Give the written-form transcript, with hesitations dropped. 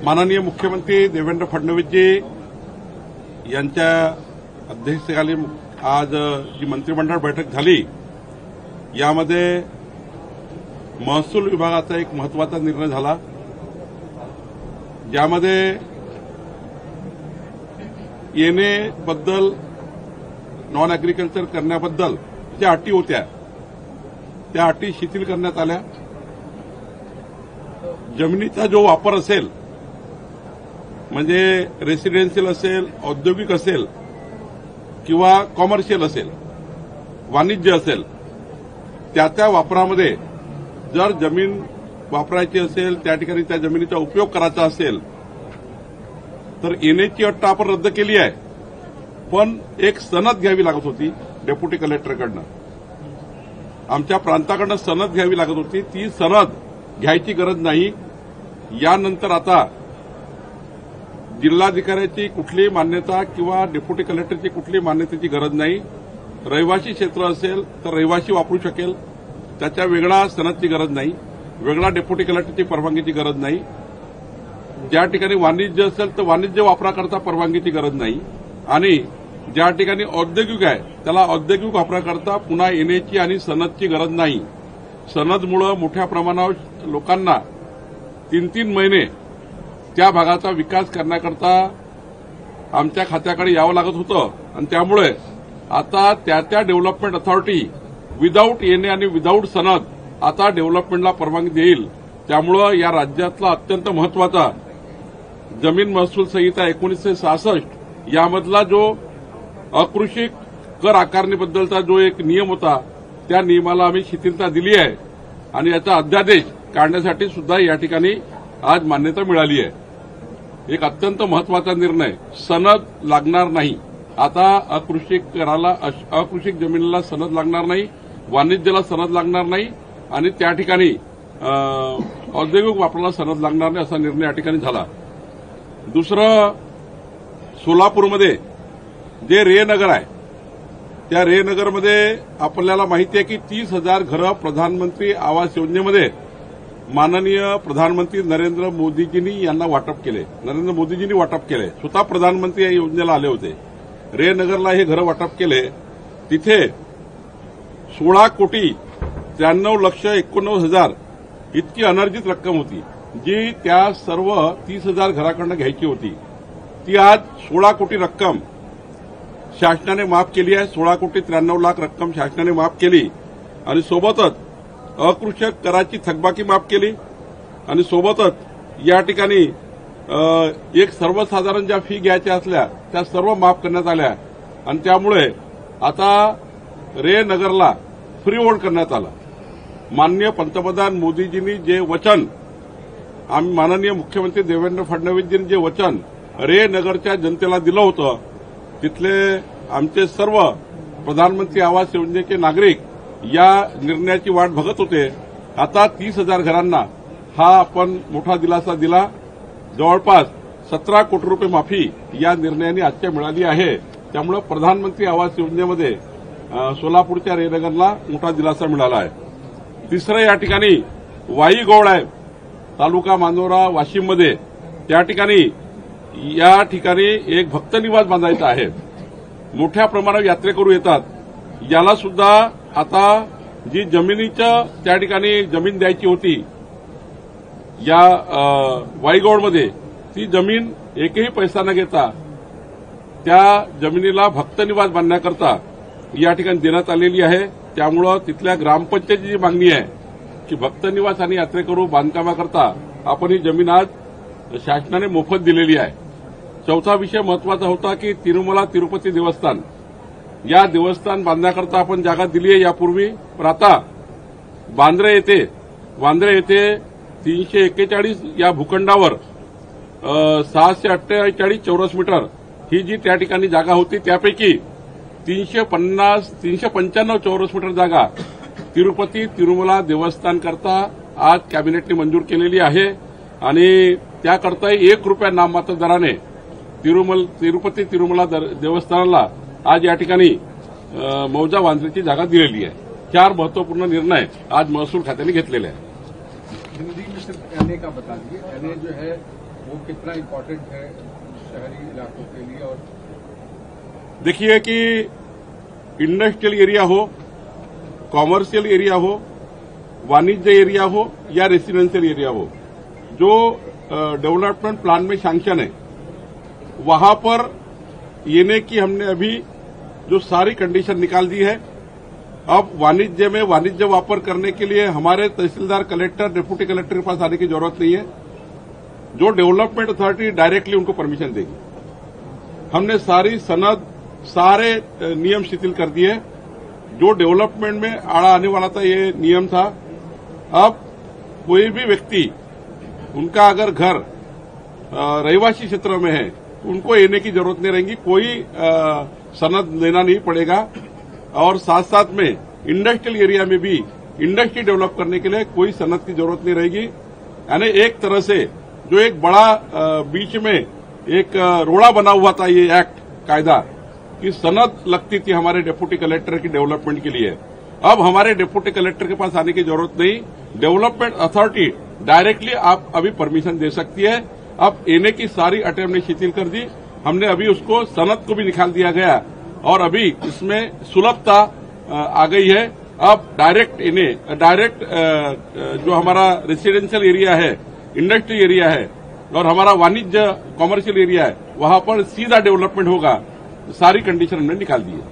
माननीय मुख्यमंत्री देवेंद्र फडणवीसजी यांच्या अध्यक्षतेखाली आज जी मंत्रिमंडळ बैठक झाली यामध्ये महसूल विभागाचा एक महत्वाचा निर्णय झाला, ज्यामध्ये येणेबद्दल नॉन अॅग्रिकल्चर करण्याबद्दल ज्या अटी होत्या त्या अटी शिथिल करण्यात आल्या। जमिनीचा जो वापर असेल म्हणजे रेसिडेन्शियल असेल, औद्योगिक असेल किंवा कॉमर्शियल असेल, वाणिज्य असेल, त्या वापरामध्ये जर जमीन वापरायची असेल, त्या ठिकाणी त्या जमिनीचा उपयोग करायचा असेल तर येण्याची अट आपण रद्द केली आहे, पण एक सनद घ्यावी लागत होती डेप्युटी कलेक्टरकडनं, आमच्या प्रांताकडनं सनद घ्यावी लागत होती। ती सनद घ्यायची गरज नाही। यानंतर आता जिल्हाधिकाऱ्याची कुठलीही मान्यता किंवा डेप्युटी कलेक्टरची कुठलीही मान्यतेची गरज नाही। रहिवासी क्षेत्र असेल तर रहिवासी वापरू शकेल, त्याच्या वेगळा सनदची गरज नाही, वेगळा डेप्युटी कलेक्टरची परवानगीची गरज नाही। ज्या ठिकाणी वाणिज्य असेल तर वाणिज्य वापराकरता परवानगीची गरज नाही, आणि ज्या ठिकाणी औद्योगिक आहे त्याला औद्योगिक वापराकरता पुन्हा येण्याची आणि सनदची गरज नाही। सनदमुळे मोठ्या प्रमाणावर लोकांना 3-3 महिने त्या भागाचा विकास करण्याकरता आमच्या खात्याकडे यावं लागत होतं, आणि त्यामुळे आता त्या डेव्हलपमेंट अथॉरिटी विदाऊट येणे आणि विदाऊट सनद आता डेव्हलपमेंटला परवानगी देईल। त्यामुळे या राज्यातला अत्यंत महत्वाचा जमीन महसूल संहिता 1966 यामधला जो अकृषी कर आकारणीबद्दलचा जो एक नियम होता त्या नियमाला आम्ही शिथिलता दिली आहे, आणि याचा अध्यादेश काढण्यासाठी सुद्धा या ठिकाणी आज मान्यता मिळाली आहे। एक अत्यंत महत्वाचा निर्णय, सनद लागणार नाही आता। अकृषी जमिनीला सनद लागणार नाही, वाणिज्याला सनद लागणार नाही, आणि त्या ठिकाणी औद्योगिक वापराला सनद लागणार नाही असा निर्णय या ठिकाणी झाला। दुसरं, सोलापूरमध्ये जे रेनगर आहे त्या रेनगरमध्ये आपल्याला माहिती आहे की 30,000 घरं प्रधानमंत्री आवास योजनेमध्ये माननीय प्रधानमंत्री नरेंद्र मोदीजींनी यांना वाटप केले। नरेंद्र मोदीजींनी वाटप केले, स्वतः प्रधानमंत्री या योजनेला आले होते। रेनगरला हे घरं वाटप केले, तिथे 16,93,89,00,000 इतकी अनर्जित रक्कम होती जी त्या सर्व 30,000 घराकडनं घ्यायची होती। ती आज 16 कोटी रक्कम शासनाने माफ केली आहे। 16,93,00,000 रक्कम शासनाने माफ केली, आणि सोबतच अकृषक कराची थकबाकी माफ केली, आणि सोबतच या ठिकाणी एक सर्वसाधारण ज्या फी घ्यायच्या असल्या त्या सर्व माफ करण्यात आल्या, आणि त्यामुळे आता रेनगरला फ्री होल्ड करण्यात आला। माननीय पंतप्रधान मोदीजींनी जे वचन, माननीय मुख्यमंत्री देवेंद्र फडणवीसजींनी जे वचन रेनगरच्या जनतेला दिलं होतं, तिथले आमचे सर्व प्रधानमंत्री आवास योजनेचे नागरिक या निर्णयाची वाट बघत होते। आता 30,000 घरांना हा आपण मोठा दिलासा दिला। जवळपास 17 कोटी रुपये माफी या निर्णयाने आजच्या मिळाली आहे। त्यामुळे प्रधानमंत्री आवास योजनेमध्ये सोलापूरच्या रेनगरला मोठा दिलासा मिळाला आहे। तिसरं, या ठिकाणी वाईगौड आहे तालुका मांजोरा वाशिममध्ये, त्या ठिकाणी एक भक्त निवास बांधायचा आहे। मोठ्या प्रमाणावर यात्रेकरू येतात, याला सुद्धा आता जी जमिनीच्या त्या ठिकाणी जमीन द्यायची होती या वाईगौडमध्ये, ती जमीन एकही पैसा न घेता त्या जमिनीला भक्त निवास बांधण्याकरता या ठिकाणी देण्यात आलेली आहे। त्यामुळे तिथल्या ग्रामपंचायतीची जी मागणी आहे की भक्त निवास आणि यात्रेकरू बांधकामाकरता आपण ही जमीन आज शासनाने मोफत दिलेली आहे। चौथा विषय महत्वाचा होता की तिरुमला तिरुपती देवस्थान, या देवस्थान बांधण्याकरता आपण जागा दिली आहे यापूर्वी, पण आता वांद्रे येथे 341 या भूखंडावर 648 चौरस मीटर ही जी त्या ठिकाणी जागा होती त्यापैकी 395 चौरस मीटर जागा तिरुपती तिरुमला देवस्थान करता आज कॅबिनेटने मंजूर केलेली आहे, आणि त्याकरता 1 रुपया नाममात्र दराने तिरुपती तिरुमला देवस्थानाला आज या ठिकाणी मौजा बांधण्याची जागा दिलेली आहे। 4 महत्वपूर्ण निर्णय आज महसूल खात्याने घेतलेले आहेत। हिंदी में सिर्फ कहने का बता दीजिए, कहने जो है वो कितना इम्पोर्टेंट है शहरी इलाकों के लिए? और देखिए कि इंडस्ट्रियल एरिया हो, कॉमर्शियल एरिया हो, वाणिज्य एरिया हो या रेसिडेंशियल एरिया हो, जो डेवलपमेंट प्लान में सैंक्शन है वहां पर येने की हमने अभी जो सारी कंडीशन निकाल दी है। अब वाणिज्य में वाणिज्य व्यापार करने के लिए हमारे तहसीलदार, कलेक्टर, डिप्टी कलेक्टर के पास आने की जरूरत नहीं है। जो डेवलपमेंट अथॉरिटी डायरेक्टली उनको परमिशन देगी। हमने सारी सनद, सारे नियम शिथिल कर दिए। जो डेवलपमेंट में आड़ा आने वाला था ये नियम था। अब कोई भी व्यक्ति, उनका अगर घर रहिवासी क्षेत्र में है तो उनको लेने की जरूरत नहीं रहेगी, कोई सनद लेना नहीं पड़ेगा। और साथ साथ में इंडस्ट्रियल एरिया में भी इंडस्ट्री डेवलप करने के लिए कोई सनद की जरूरत नहीं रहेगी। यानी एक तरह से जो एक बड़ा बीच में एक रोड़ा बना हुआ था ये एक्ट, कायदा की सनद लगती थी हमारे डिप्टी कलेक्टर की डेवलपमेंट के लिए, अब हमारे डिप्टी कलेक्टर के पास आने की जरूरत नहीं। डेवलपमेंट अथॉरिटी डायरेक्टली आप अभी परमिशन दे सकती है। अब एने की सारी अटेम्प्ट ने शिथिल कर दी। हमने अभी उसको सनद को भी निकाल दिया गया और अभी इसमें सुलभता आ गई है। अब डायरेक्ट जो हमारा रेसिडेंशियल एरिया है, इंडस्ट्री एरिया है और हमारा वाणिज्य कॉमर्शियल एरिया है, वहां पर सीधा डेवलपमेंट होगा। सारी कंडीशन हमने निकाल दी है।